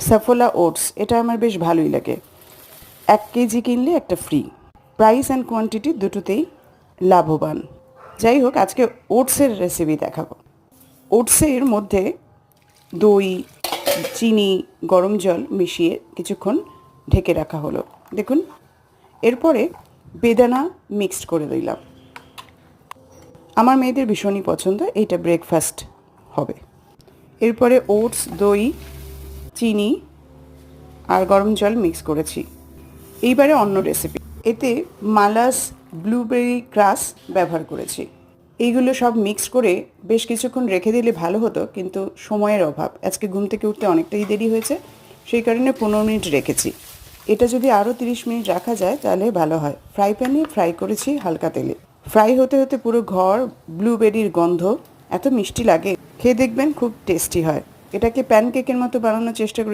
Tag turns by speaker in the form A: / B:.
A: Saffola oats, এটা আমার বেশ ভালোই লাগে। 1 কেজি কিনলে একটা ফ্রি। প্রাইস অ্যান্ড কোয়ান্টিটি দুটোতেই লাভবান। যাই হোক, আজকে ওটসের রেসিপি দেখাবো। ওটসের মধ্যে দই, চিনি, গরম জল মিশিয়ে কিছুক্ষণ ঢেকে রাখা হলো। দেখুন, এরপরে বেদানা মিক্সড করে দিলাম। আমার মেয়েদের ভীষণই পছন্দ, এইটা ব্রেকফাস্ট হবে। এরপরে ওটস, দই, চিনি আর গরম জল মিক্স করেছি। এইবারে অন্য রেসিপি, এতে মালাস ব্লুবেরি ক্রাশ ব্যবহার করেছি। এইগুলো সব মিক্স করে বেশ কিছুক্ষণ রেখে দিলে ভালো হতো, কিন্তু সময়ের অভাব, আজকে ঘুম থেকে উঠতে অনেকটাই দেরি হয়েছে, সেই কারণে 15 মিনিট রেখেছি। এটা যদি আরও 30 মিনিট রাখা যায় তাহলে ভালো হয়। ফ্রাই প্যানে ফ্রাই করেছি হালকা তেলে। ফ্রাই হতে হতে পুরো ঘর ব্লুবেরির গন্ধ, এত মিষ্টি লাগে, খেয়ে দেখবেন খুব টেস্টি হয়। এটাকে প্যানকেকের মতো বানানোর চেষ্টা করে